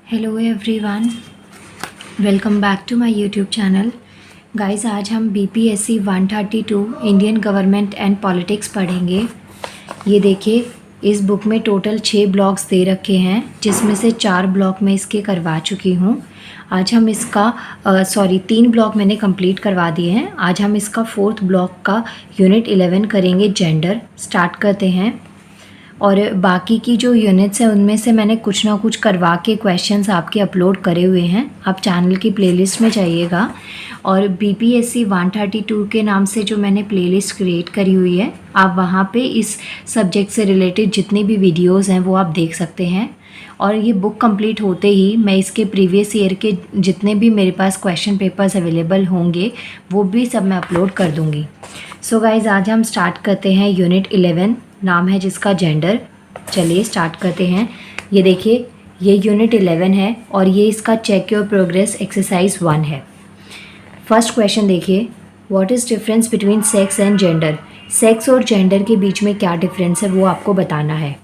Hello everyone, welcome back to my YouTube channel. Guys, आज हम BPSC 132 Indian government and politics पढ़ेंगे। ये देखिए, इस बुक में टोटल 6 ब्लॉक्स दे रखे हैं, जिसमें से 4 ब्लॉक मैं इसके करवा चुकी हूँ। आज हम इसका 3 ब्लॉक मैंने कंप्लीट करवा दिए हैं। आज हम इसका 4th ब्लॉक का यूनिट 11 करेंगे, जेंडर। स्टार्ट करते हैं। और बाकी की जो यूनिट्स हैं उनमें से मैंने कुछ ना कुछ करवा के क्वेश्चंस आपके अपलोड करे हुए हैं। आप चैनल की प्लेलिस्ट में जाइएगा और बीपीएससी 132 के नाम से जो मैंने प्लेलिस्ट क्रिएट करी हुई है, आप वहाँ पे इस सब्जेक्ट से रिलेटेड जितनी भी वीडियोस हैं वो आप देख सकते हैं। और ये बुक कंप्लीट होते ही मैं इसके प्रीवियस ईयर के जितने भी मेरे पास क्वेश्चन पेपर्स अवेलेबल होंगे वो भी सब मैं अपलोड कर दूँगी। सो गाइज़, आज हम स्टार्ट करते हैं यूनिट 11, नाम है जिसका जेंडर। चलिए स्टार्ट करते हैं। ये देखिए, ये यूनिट 11 है और ये इसका चेक योर प्रोग्रेस एक्सरसाइज 1 है। फर्स्ट क्वेश्चन देखिए, what is difference between sex and gender. Sex और जेंडर के बीच में क्या डिफरेंस है वो आपको बताना है।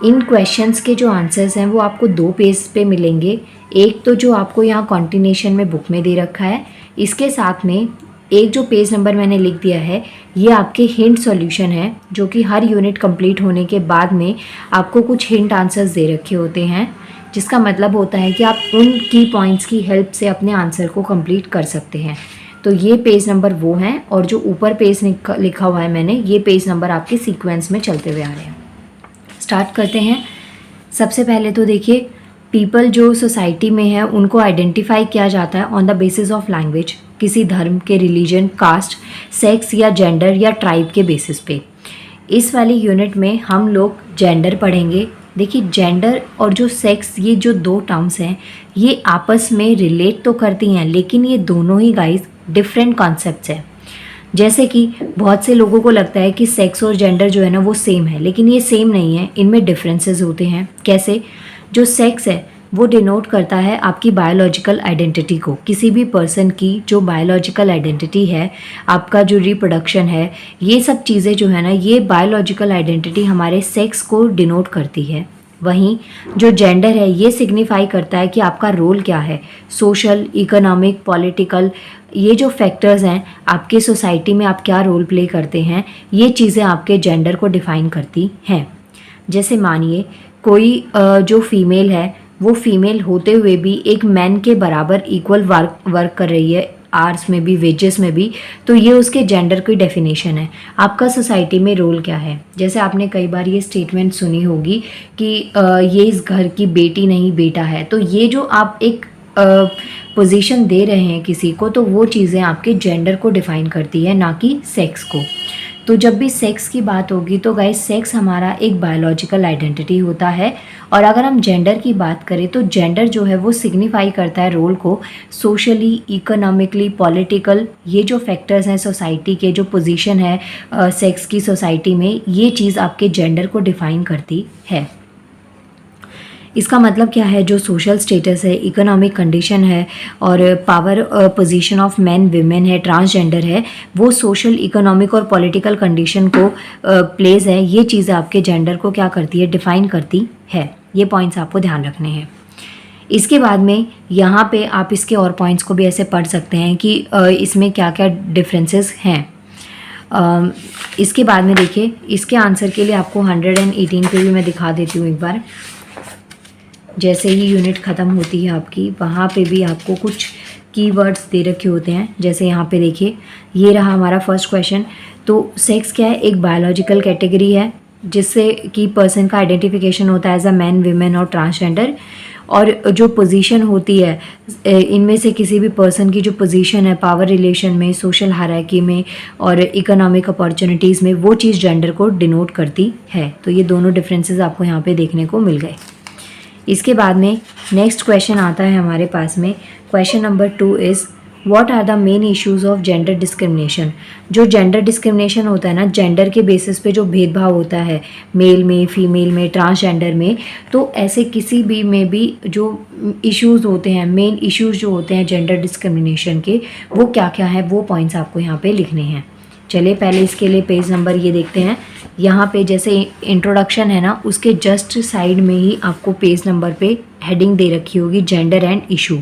इन क्वेश्चंस के जो आंसर्स हैं वो आपको 2 पेज पे मिलेंगे। एक तो जो आपको यहाँ कॉन्टिन्यूशन में बुक में दे रखा है, इसके साथ में एक जो पेज नंबर मैंने लिख दिया है ये आपके हिंट सॉल्यूशन है, जो कि हर यूनिट कंप्लीट होने के बाद में आपको कुछ हिंट आंसर्स दे रखे होते हैं, जिसका मतलब होता है कि आप उन की पॉइंट्स की हेल्प से अपने आंसर को कंप्लीट कर सकते हैं। तो ये पेज नंबर वो हैं, और जो ऊपर पेज लिखा हुआ है मैंने, ये पेज नंबर आपके सीक्वेंस में चलते हुए आ रहे हैं। स्टार्ट करते हैं। सबसे पहले तो देखिए, पीपल जो सोसाइटी में है उनको आइडेंटिफाई किया जाता है on the basis of language, किसी धर्म के, रिलीजन, कास्ट, सेक्स या जेंडर या ट्राइब के बेसिस पे। इस वाली यूनिट में हम लोग जेंडर पढ़ेंगे। देखिए, जेंडर और जो सेक्स, ये जो 2 टर्म्स हैं ये आपस में रिलेट तो करती हैं, लेकिन ये दोनों ही गाइस डिफरेंट कॉन्सेप्ट्स हैं। जैसे कि बहुत से लोगों को लगता है कि सेक्स और जेंडर जो है ना वो सेम है, लेकिन ये सेम नहीं है, इनमें डिफरेंसेस होते हैं। कैसे? जो सेक्स है वो डिनोट करता है आपकी बायोलॉजिकल आइडेंटिटी को, किसी भी पर्सन की जो बायोलॉजिकल आइडेंटिटी है, आपका जो रिप्रोडक्शन है, ये सब चीज़ें जो है ना, ये बायोलॉजिकल आइडेंटिटी हमारे सेक्स को डिनोट करती है। वहीं जो जेंडर है ये सिग्निफाई करता है कि आपका रोल क्या है, सोशल, इकोनॉमिक, पॉलिटिकल, ये जो फैक्टर्स हैं आपके सोसाइटी में आप क्या रोल प्ले करते हैं, ये चीज़ें आपके जेंडर को डिफ़ाइन करती हैं। जैसे मानिए कोई जो फीमेल है वो फीमेल होते हुए भी एक मैन के बराबर इक्वल वर्क कर रही है, आवर्स में भी, वेजेस में भी, तो ये उसके जेंडर की डेफिनेशन है। आपका सोसाइटी में रोल क्या है? जैसे आपने कई बार ये स्टेटमेंट सुनी होगी कि ये इस घर की बेटी नहीं बेटा है, तो ये जो आप एक पोजीशन दे रहे हैं किसी को, तो वो चीज़ें आपके जेंडर को डिफ़ाइन करती है, ना कि सेक्स को। तो जब भी सेक्स की बात होगी तो गाइस, सेक्स हमारा एक बायोलॉजिकल आइडेंटिटी होता है, और अगर हम जेंडर की बात करें तो जेंडर जो है वो सिग्निफाई करता है रोल को, सोशली, इकोनॉमिकली, पॉलिटिकल, ये जो फैक्टर्स हैं सोसाइटी के, जो पोजीशन है सेक्स की सोसाइटी में, ये चीज़ आपके जेंडर को डिफ़ाइन करती है। इसका मतलब क्या है? जो सोशल स्टेटस है, इकोनॉमिक कंडीशन है, और power position of man, women है, ट्रांसजेंडर है, वो सोशल, इकोनॉमिक और पॉलिटिकल कंडीशन को प्लेस है, ये चीज़ें आपके जेंडर को क्या करती है? डिफ़ाइन करती है। ये पॉइंट्स आपको ध्यान रखने हैं। इसके बाद में यहाँ पे आप इसके और पॉइंट्स को भी ऐसे पढ़ सकते हैं कि इसमें क्या क्या डिफरेंसेस हैं। इसके बाद में देखिए, इसके आंसर के लिए आपको 118 पे भी मैं दिखा देती हूँ एक बार। जैसे ही यूनिट ख़त्म होती है आपकी, वहाँ पे भी आपको कुछ कीवर्ड्स दे रखे होते हैं। जैसे यहाँ पे देखिए, ये रहा हमारा फर्स्ट क्वेश्चन। तो सेक्स क्या है? एक बायोलॉजिकल कैटेगरी है जिससे कि पर्सन का आइडेंटिफिकेशन होता है एज अ मैन, विमेन और ट्रांसजेंडर। और जो पोजीशन होती है, इनमें से किसी भी पर्सन की जो पोजीशन है पावर रिलेशन में, सोशल हायरार्की में और इकोनॉमिक अपॉर्चुनिटीज़ में, वो चीज़ जेंडर को डिनोट करती है। तो ये दोनों डिफरेंसेस आपको यहाँ पे देखने को मिल गए। इसके बाद में नेक्स्ट क्वेश्चन आता है हमारे पास में। Question number 2 is what are the main issues of gender discrimination. जो जेंडर डिस्क्रिमिनेशन होता है ना, जेंडर के बेसिस पे जो भेदभाव होता है मेल में, फीमेल में, ट्रांसजेंडर में, तो ऐसे किसी भी में भी जो इश्यूज होते हैं, मेन इश्यूज जो होते हैं जेंडर डिस्क्रिमिनेशन के, वो क्या क्या है, वो पॉइंट्स आपको यहाँ पे लिखने हैं। चलिए पहले इसके लिए पेज नंबर ये देखते हैं यहाँ पे जैसे इंट्रोडक्शन है ना, उसके जस्ट साइड में ही आपको पेज नंबर पे हेडिंग दे रखी होगी जेंडर एंड इशू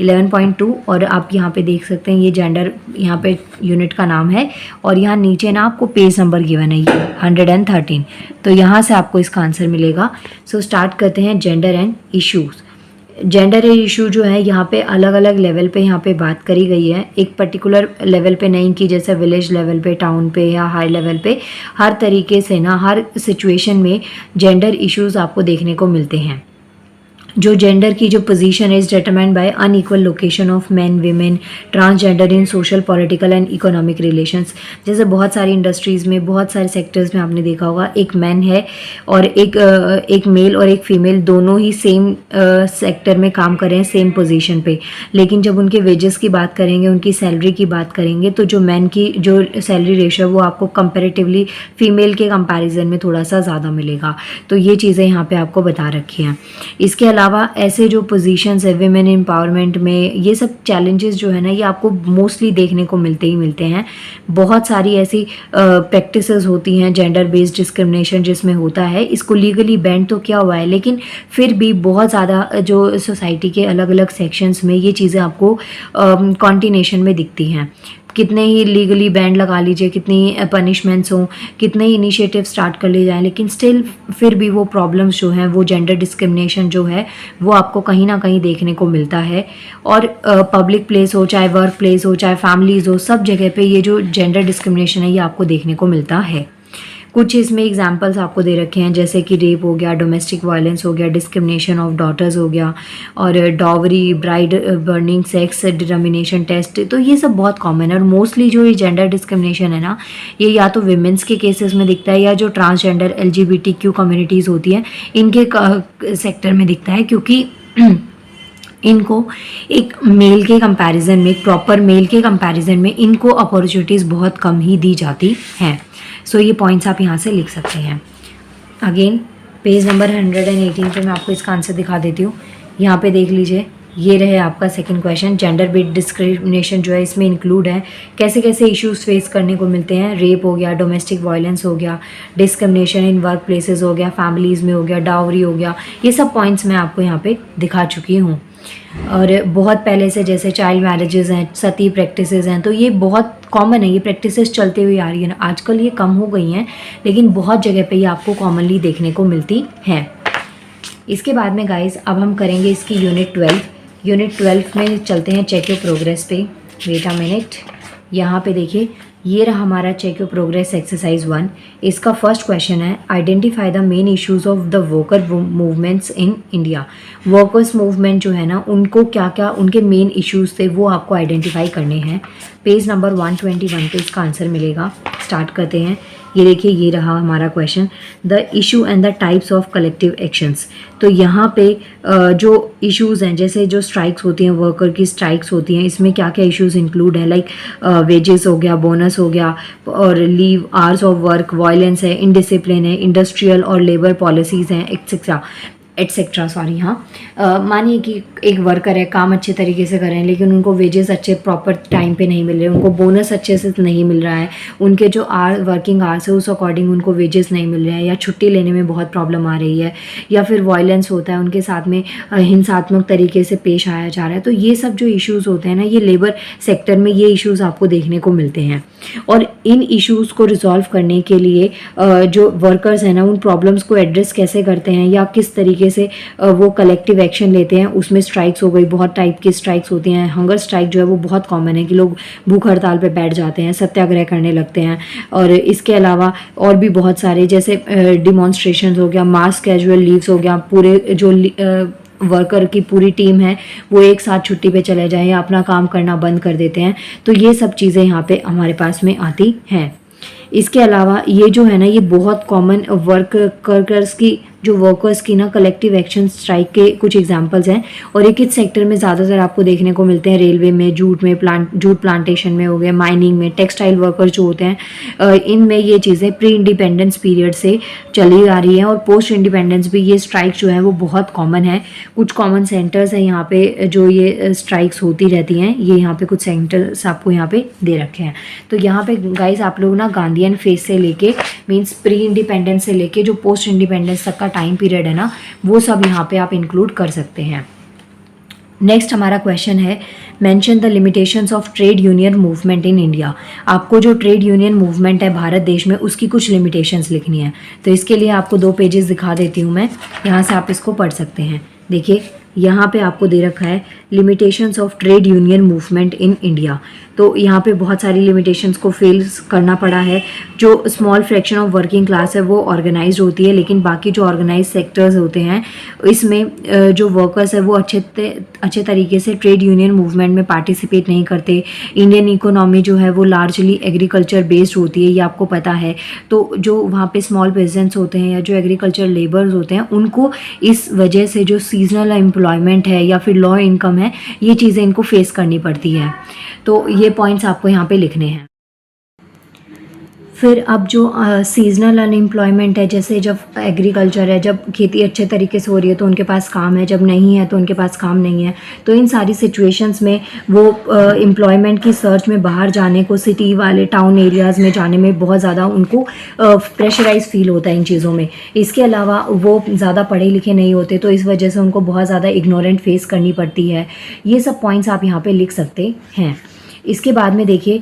11.2, और आप यहाँ पे देख सकते हैं ये जेंडर यहाँ पे यूनिट का नाम है, और यहाँ नीचे ना आपको पेज नंबर गिवन है ये 113, तो यहाँ से आपको इसका आंसर मिलेगा। सो स्टार्ट करते हैं gender and issues. Gender issue जो है यहाँ पे अलग अलग लेवल पे यहाँ पे बात करी गई है, एक पर्टिकुलर लेवल पे नहीं कि जैसे विलेज लेवल पे, टाउन पे या हाई लेवल पे, हर तरीके से ना हर सिचुएशन में जेंडर इश्यूज आपको देखने को मिलते हैं। जो जेंडर की जो position is determined by unequal location of main, women, transgender in social, political and economic relations. जैसे बहुत सारी इंडस्ट्रीज़ में, बहुत सारे सेक्टर्स में आपने देखा होगा एक मैन है और एक मेल और एक फीमेल दोनों ही सेम सेक्टर में काम कर रहे हैं, सेम पोजीशन पे, लेकिन जब उनके वेजेस की बात करेंगे, उनकी सैलरी की बात करेंगे, तो जो मैन की जो सैलरी रेशियो है वो आपको कंपेरेटिवली फीमेल के कंपैरिजन में थोड़ा सा ज़्यादा मिलेगा। तो ये चीज़ें यहाँ पे आपको बता रखी हैं। इसके अलावा ऐसे जो पोजीशंस है विमेन एम्पावरमेंट में, ये सब चैलेंजेस जो है ना ये आपको मोस्टली देखने को मिलते ही मिलते हैं। बहुत सारी ऐसी प्रैक्टिसेस होती हैं जेंडर बेस्ड डिस्क्रिमिनेशन जिसमें होता है, इसको लीगली बैन तो किया हुआ है, लेकिन फिर भी बहुत ज़्यादा जो सोसाइटी के अलग अलग सेक्शंस में ये चीज़ें आपको कॉन्टिनेशन में दिखती हैं। कितने ही लीगली बैंड लगा लीजिए, कितनी पनिशमेंट्स हों, कितने ही इनिशिएटिव स्टार्ट कर लिए जाएं, लेकिन स्टिल फिर भी वो प्रॉब्लम्स जो हैं, वो जेंडर डिस्क्रिमिनेशन जो है वो आपको कहीं ना कहीं देखने को मिलता है। और पब्लिक प्लेस हो, चाहे वर्क प्लेस हो, चाहे फैमिलीज़ हो, सब जगह पे ये जो जेंडर डिस्क्रिमिनेशन है ये आपको देखने को मिलता है। कुछ इसमें एग्जांपल्स आपको दे रखे हैं, जैसे कि रेप हो गया, डोमेस्टिक वायलेंस हो गया, डिस्क्रिमिनेशन ऑफ डॉटर्स हो गया, और dowry, bride burning, sex determination test. तो ये सब बहुत कॉमन है, और मोस्टली जो ये जेंडर डिस्क्रिमिनेशन है ना ये या तो विमेंस के केसेस में दिखता है, या जो ट्रांसजेंडर LGBTQ कम्युनिटीज़ होती हैं इनके सेक्टर में दिखता है, क्योंकि इनको एक मेल के कंपैरिजन में, एक प्रॉपर मेल के कंपैरिजन में इनको अपॉर्चुनिटीज़ बहुत कम ही दी जाती हैं। सो ये पॉइंट्स आप यहाँ से लिख सकते हैं। अगेन पेज नंबर 118 पे मैं आपको इसका आंसर दिखा देती हूँ। यहाँ पे देख लीजिए, ये रहे आपका second question. Gender based discrimination जो है इसमें इंक्लूड है, कैसे कैसे इश्यूज फेस करने को मिलते हैं। रेप हो गया, डोमेस्टिक वायलेंस हो गया, डिस्क्रिमिनेशन इन वर्क प्लेसेस हो गया, फैमिलीज़ में हो गया, डावरी हो गया, ये सब पॉइंट्स मैं आपको यहाँ पे दिखा चुकी हूँ। और बहुत पहले से जैसे चाइल्ड मैरिजेस हैं, सती प्रैक्टिसेस हैं, तो ये बहुत कॉमन है, ये प्रैक्टिसेस चलती हुई आ रही है। आजकल ये कम हो गई हैं, लेकिन बहुत जगह पे ये आपको कॉमनली देखने को मिलती हैं। इसके बाद में गाइस अब हम करेंगे इसकी यूनिट 12 में चलते हैं चेक योर प्रोग्रेस पे। वेट अ मिनट, यहाँ पे देखिए ये रहा हमारा चेक योर प्रोग्रेस एक्सरसाइज 1। इसका फर्स्ट क्वेश्चन है, identify the main issues of the worker movements in India. Workers movement जो है ना उनको क्या क्या उनके मेन इश्यूज थे वो आपको आइडेंटिफाई करने हैं। पेज नंबर 121 पे इसका आंसर मिलेगा। स्टार्ट करते हैं। ये देखिए ये रहा हमारा question, the issue and the types of collective actions. तो यहाँ पे जो इश्यूज हैं, जैसे जो स्ट्राइक्स होती हैं, वर्कर की स्ट्राइक्स होती हैं, इसमें क्या क्या इश्यूज इंक्लूड है, लाइक वेजेस हो गया, बोनस हो गया, और leave, hours of work, violence है, इनडिसिप्लिन है, इंडस्ट्रियल और लेबर पॉलिसीज़ हैं, एटसेट्रा सॉरी। हाँ, मानिए कि एक वर्कर है, काम अच्छे तरीके से कर रहे हैं, लेकिन उनको वेजेस अच्छे प्रॉपर टाइम पे नहीं मिल रहे, उनको बोनस अच्छे से नहीं मिल रहा है, उनके जो वर्किंग आवर्स है उस अकॉर्डिंग उनको वेजेस नहीं मिल रहे हैं, या छुट्टी लेने में बहुत प्रॉब्लम आ रही है, या फिर वायलेंस होता है, उनके साथ में हिंसात्मक तरीके से पेश आया जा रहा है। तो ये सब जो इश्यूज़ होते हैं ना, ये लेबर सेक्टर में ये इश्यूज़ आपको देखने को मिलते हैं। और इन इश्यूज़ को रिजॉल्व करने के लिए जो वर्कर्स हैं ना उन प्रॉब्लम्स को एड्रेस कैसे करते हैं, या किस तरीके से वो कलेक्टिव एक्शन लेते हैं। उसमें स्ट्राइक्स हो गई, बहुत टाइप की स्ट्राइक्स होती हैं। हंगर स्ट्राइक जो है वो बहुत कॉमन है कि लोग भूख हड़ताल पे बैठ जाते हैं, सत्याग्रह करने लगते हैं। और इसके अलावा और भी बहुत सारे जैसे डिमॉन्स्ट्रेशन हो गया, मास कैजुअल लीव्स हो गया, पूरे जो वर्कर की पूरी टीम है वो एक साथ छुट्टी पे चले जाएं या अपना काम करना बंद कर देते हैं। तो ये सब चीज़ें यहाँ पे हमारे पास में आती हैं। इसके अलावा ये जो है ना ये बहुत कॉमन वर्कर्स की जो वर्कर्स की ना कलेक्टिव एक्शन स्ट्राइक के कुछ एग्जांपल्स हैं। और ये किस सेक्टर में ज़्यादातर आपको देखने को मिलते हैं? रेलवे में, जूट प्लांटेशन में हो गया, माइनिंग में, टेक्सटाइल वर्कर्स जो होते हैं, इनमें ये चीज़ें प्री इंडिपेंडेंस पीरियड से चली आ रही हैं। और पोस्ट इंडिपेंडेंस भी ये स्ट्राइक जो है वो बहुत कॉमन है। कुछ कॉमन सेंटर्स हैं यहाँ पे जो ये स्ट्राइक्स होती रहती हैं। ये यहाँ पे कुछ सेंटर्स आपको यहाँ पे दे रखे हैं। तो यहाँ पे गाइस आप लोग ना गांधीयन फेज से लेके मींस प्री इंडिपेंडेंस से लेके जो पोस्ट इंडिपेंडेंस तक का टाइम पीरियड है ना, वो सब यहाँ पे आप इंक्लूड कर सकते हैं। नेक्स्ट हमारा क्वेश्चन है, mention the limitations of trade union movement in India. आपको जो ट्रेड यूनियन मूवमेंट है भारत देश में, उसकी कुछ लिमिटेशंस लिखनी है। तो इसके लिए आपको 2 पेजेस दिखा देती हूँ मैं, यहाँ से आप इसको पढ़ सकते हैं। देखिए यहाँ पे आपको दे रखा है limitations of trade union movement in India. तो यहाँ पे बहुत सारी लिमिटेशंस को फेस करना पड़ा है। जो small fraction of working class है वो ऑर्गेनाइज्ड होती है, लेकिन बाकी जो ऑर्गेनाइज सेक्टर्स होते हैं इसमें जो वर्कर्स है वो अच्छे तरीके से ट्रेड यूनियन मूवमेंट में पार्टिसिपेट नहीं करते। इंडियन इकोनॉमी जो है वो लार्जली एग्रीकल्चर बेस्ड होती है, ये आपको पता है। तो जो वहाँ पे स्मॉल पेजेंट्स होते हैं या जो एग्रीकल्चर लेबर्स होते हैं, उनको इस वजह से जो सीजनल एम्प्लॉयमेंट है या फिर लो इनकम है, ये चीज़ें इनको फेस करनी पड़ती है। तो ये पॉइंट्स आपको यहाँ पे लिखने हैं। फिर अब जो सीजनल अनएम्प्लॉयमेंट है, जैसे जब एग्रीकल्चर है, जब खेती अच्छे तरीके से हो रही है तो उनके पास काम है, जब नहीं है तो उनके पास काम नहीं है। तो इन सारी सिचुएशंस में वो एम्प्लॉयमेंट की सर्च में बाहर जाने को, सिटी वाले टाउन एरियाज़ में जाने में बहुत ज़्यादा उनको प्रेशराइज फील होता है इन चीज़ों में। इसके अलावा वो ज़्यादा पढ़े लिखे नहीं होते, तो इस वजह से उनको बहुत ज़्यादा इग्नोरेंट फेस करनी पड़ती है। ये सब पॉइंट्स आप यहाँ पर लिख सकते हैं। इसके बाद में देखिए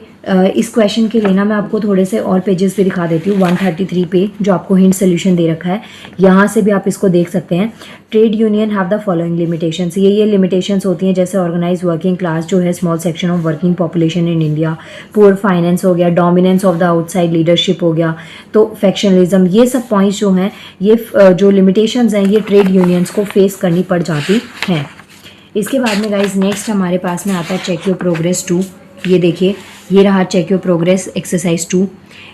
इस क्वेश्चन के लिए ना मैं आपको थोड़े से और पेजेस भी दिखा देती हूँ। 133 पे जो आपको हिंट सोल्यूशन दे रखा है, यहाँ से भी आप इसको देख सकते हैं। Trade union have the following limitations. ये लिमिटेशंस होती हैं, जैसे ऑर्गेनाइज वर्किंग क्लास जो है, small section of working population in India, poor finance हो गया, dominance of the outside leadership हो गया, तो फैक्शनलिज्म। ये सब पॉइंट्स जो हैं, ये जो लिमिटेशंस हैं, ये ट्रेड यूनियंस को फेस करनी पड़ जाती हैं। इसके बाद में गाइज नेक्स्ट हमारे पास में आता है चेक योर प्रोग्रेस 2। ये देखिए, ये रहा check your progress exercise 2।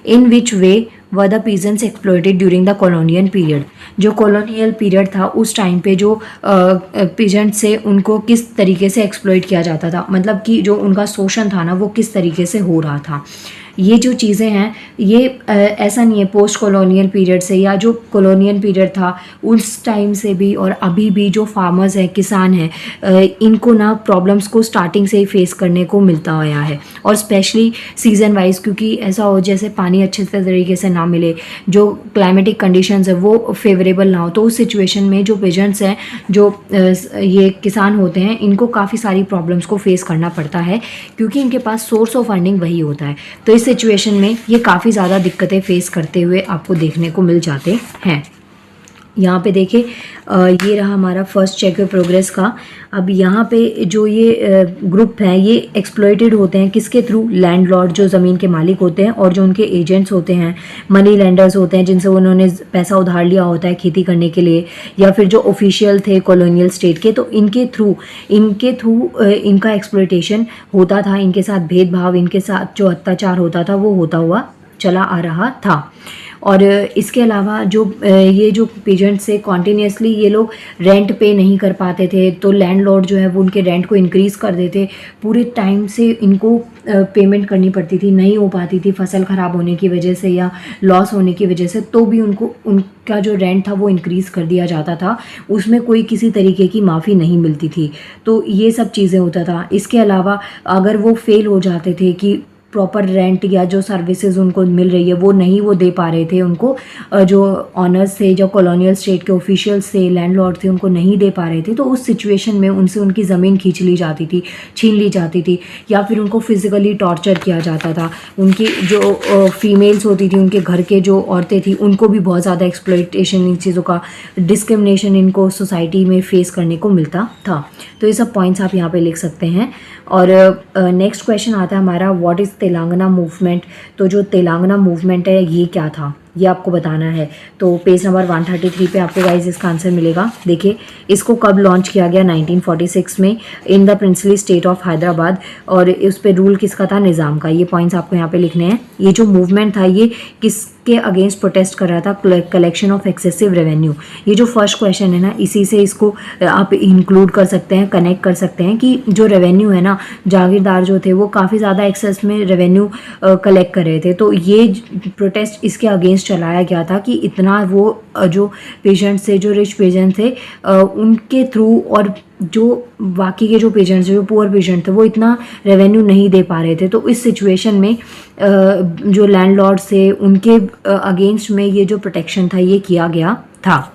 In which way were the peasants exploited during the colonial period. जो कॉलोनियल पीरियड था उस टाइम पे जो पीजेंट्स से उनको किस तरीके से एक्सप्लॉइट किया जाता था, मतलब कि जो उनका शोषण था ना वो किस तरीके से हो रहा था। ये जो चीज़ें हैं ये ऐसा नहीं है पोस्ट कॉलोनियल पीरियड से या जो कॉलोनियल पीरियड था उस टाइम से भी और अभी भी जो फार्मर्स हैं, किसान हैं, इनको ना प्रॉब्लम्स को स्टार्टिंग से ही फेस करने को मिलता आया है। और स्पेशली सीज़न वाइज, क्योंकि ऐसा हो जैसे पानी अच्छे तरीके से ना मिले, जो क्लाइमेटिक कंडीशंस है वो फेवरेबल ना हो, तो उस सिचुएशन में जो पेजेंट्स हैं, जो ये किसान होते हैं, इनको काफ़ी सारी प्रॉब्लम्स को फेस करना पड़ता है, क्योंकि इनके पास सोर्स ऑफ अर्निंग वही होता है। तो इस सिचुएशन में ये काफ़ी ज़्यादा दिक्कतें फेस करते हुए आपको देखने को मिल जाते हैं। यहाँ पे देखिए ये रहा हमारा फर्स्ट चेक योर प्रोग्रेस का। अब यहाँ पे जो ये ग्रुप हैं ये एक्सप्लॉइटेड होते हैं किसके थ्रू? लैंडलॉर्ड, जो ज़मीन के मालिक होते हैं, और जो उनके एजेंट्स होते हैं, मनी लेंडर्स होते हैं, जिनसे उन्होंने पैसा उधार लिया होता है खेती करने के लिए, या फिर जो ऑफिशियल थे कॉलोनियल स्टेट के, तो इनके थ्रू इनका एक्सप्लॉइटेशन होता था, इनके साथ भेदभाव, इनके साथ जो अत्याचार होता था वो होता हुआ चला आ रहा था। और इसके अलावा जो ये जो पेजेंट्स से कॉन्टीन्यूसली ये लोग रेंट पे नहीं कर पाते थे, तो लैंडलॉर्ड जो है वो उनके रेंट को इंक्रीज़ कर देते। पूरे टाइम से इनको पेमेंट करनी पड़ती थी, नहीं हो पाती थी फसल ख़राब होने की वजह से या लॉस होने की वजह से, तो भी उनको उनका जो रेंट था वो इंक्रीज़ कर दिया जाता था, उसमें कोई किसी तरीके की माफ़ी नहीं मिलती थी। तो ये सब चीज़ें होता था। इसके अलावा अगर वो फेल हो जाते थे कि प्रॉपर रेंट या जो सर्विसेज उनको मिल रही है वो नहीं वो दे पा रहे थे, उनको जो ऑनर्स थे, जो कॉलोनियल स्टेट के ऑफिशियल्स थे, लैंडलॉर्ड थे, उनको नहीं दे पा रहे थे, तो उस सिचुएशन में उनसे उनकी ज़मीन खींच ली जाती थी, छीन ली जाती थी, या फिर उनको फिज़िकली टॉर्चर किया जाता था। उनकी जो फीमेल्स होती थी, उनके घर के जो औरतें थी, उनको भी बहुत ज़्यादा एक्सप्लॉइटेशन, इन चीज़ों का डिस्क्रिमिनेशन इनको सोसाइटी में फेस करने को मिलता था। तो ये सब पॉइंट्स आप यहाँ पे लिख सकते हैं। और नेक्स्ट क्वेश्चन आता है हमारा, व्हाट इज़ तेलंगाना मूवमेंट। तो जो तेलंगाना मूवमेंट है ये क्या था? ये आपको बताना है। तो पेज नंबर 133 पे आपको गाइज इसका आंसर मिलेगा। देखिए इसको कब लॉन्च किया गया, 1946 में in the princely state of Hyderabad, और उस पर रूल किसका था, निज़ाम का। ये पॉइंट्स आपको यहाँ पे लिखने हैं। ये जो मूवमेंट था ये किसके अगेंस्ट प्रोटेस्ट कर रहा था, कलेक्शन ऑफ एक्सेसिव रेवेन्यू। ये जो फर्स्ट क्वेश्चन है ना, इसी से इसको आप इंक्लूड कर सकते हैं, कनेक्ट कर सकते हैं कि जो रेवेन्यू है ना, जागीरदार जो थे वो काफ़ी ज़्यादा एक्सेस में रेवेन्यू कलेक्ट कर रहे थे। तो ये प्रोटेस्ट इसके अगेंस्ट चलाया गया था कि इतना वो जो पेशेंट्स थे, जो रिच पेशेंट थे, उनके थ्रू, और जो बाकी के जो पेशेंट्स, जो पुअर पेशेंट थे, वो इतना रेवेन्यू नहीं दे पा रहे थे। तो इस सिचुएशन में जो लैंडलॉर्ड्स थे उनके अगेंस्ट में ये जो प्रोटेक्शन था ये किया गया था।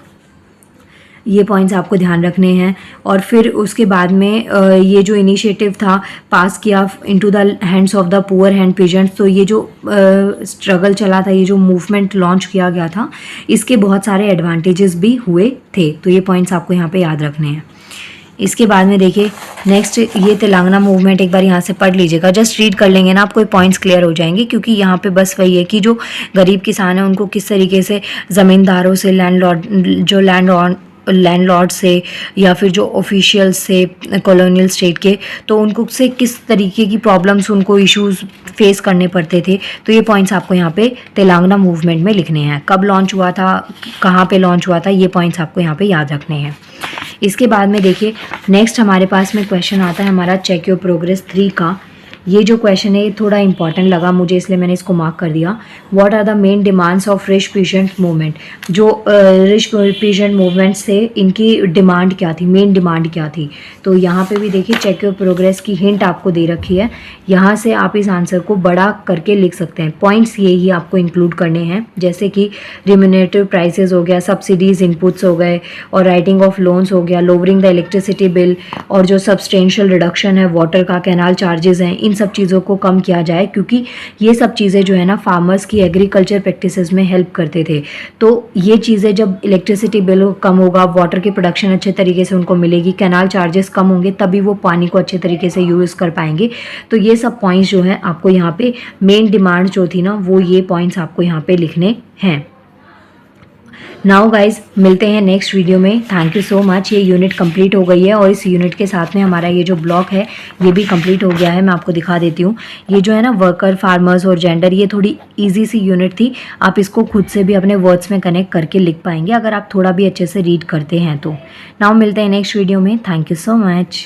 ये पॉइंट्स आपको ध्यान रखने हैं। और फिर उसके बाद में ये जो इनिशिएटिव था पास किया into the hands of the poor hand patients. तो ये जो स्ट्रगल चला था, ये जो मूवमेंट लॉन्च किया गया था, इसके बहुत सारे एडवांटेजेस भी हुए थे। तो ये पॉइंट्स आपको यहाँ पे याद रखने हैं। इसके बाद में देखिए नेक्स्ट ये तेलंगाना मूवमेंट, एक बार यहाँ से पढ़ लीजिएगा, जस्ट रीड कर लेंगे ना, आपको ये पॉइंट्स क्लियर हो जाएंगे। क्योंकि यहाँ पे बस वही है कि जो गरीब किसान है उनको किस तरीके से ज़मींदारों से, लैंडलॉर्ड से, या फिर जो ऑफिशियल्स से कॉलोनियल स्टेट के, तो उनको से किस तरीके की प्रॉब्लम्स, उनको इश्यूज फेस करने पड़ते थे। तो ये पॉइंट्स आपको यहाँ पे तेलंगाना मूवमेंट में लिखने हैं। कब लॉन्च हुआ था, कहाँ पे लॉन्च हुआ था, ये पॉइंट्स आपको यहाँ पे याद रखने हैं। इसके बाद में देखिए नेक्स्ट हमारे पास में क्वेश्चन आता है हमारा चेक योर प्रोग्रेस 3 का। ये जो क्वेश्चन है थोड़ा इंपॉर्टेंट लगा मुझे, इसलिए मैंने इसको मार्क कर दिया। What are the main demands of rich peasant movement. जो रिच पेशेंट मूवमेंट से इनकी डिमांड क्या थी, मेन डिमांड क्या थी। तो यहाँ पे भी देखिए चेक योर प्रोग्रेस की हिंट आपको दे रखी है। यहाँ से आप इस आंसर को बड़ा करके लिख सकते हैं। पॉइंट्स ये ही आपको इंक्लूड करने हैं, जैसे कि रिम्यूनरेटिव प्राइसेस हो गया, सब्सिडीज इनपुट्स हो गए, और राइटिंग ऑफ लोन्स हो गया, लोवरिंग द इलेक्ट्रिसिटी बिल, और जो सब्सटेंशियल रिडक्शन है वाटर का, कैनाल चार्जेस हैं, इन सब चीज़ों को कम किया जाए। क्योंकि ये सब चीज़ें जो है ना फार्मर्स की एग्रीकल्चर प्रैक्टिसेस में हेल्प करते थे। तो ये चीज़ें जब इलेक्ट्रिसिटी बिल कम होगा, वाटर की प्रोडक्शन अच्छे तरीके से उनको मिलेगी, कैनाल चार्जेस कम होंगे, तभी वो पानी को अच्छे तरीके से यूज़ कर पाएंगे। तो ये सब पॉइंट्स जो हैं आपको यहाँ पे मेन डिमांड जो थी ना, वो ये पॉइंट्स आपको यहाँ पे लिखने हैं। नाउ गाइज मिलते हैं नेक्स्ट वीडियो में। Thank you so much. ये यूनिट कंप्लीट हो गई है, और इस यूनिट के साथ में हमारा ये जो ब्लॉक है ये भी कंप्लीट हो गया है। मैं आपको दिखा देती हूँ। ये जो है ना वर्कर, फार्मर्स और जेंडर, ये थोड़ी इजी सी यूनिट थी। आप इसको खुद से भी अपने वर्ड्स में कनेक्ट करके लिख पाएंगे अगर आप थोड़ा भी अच्छे से रीड करते हैं तो। नाउ मिलते हैं नेक्स्ट वीडियो में। Thank you so much.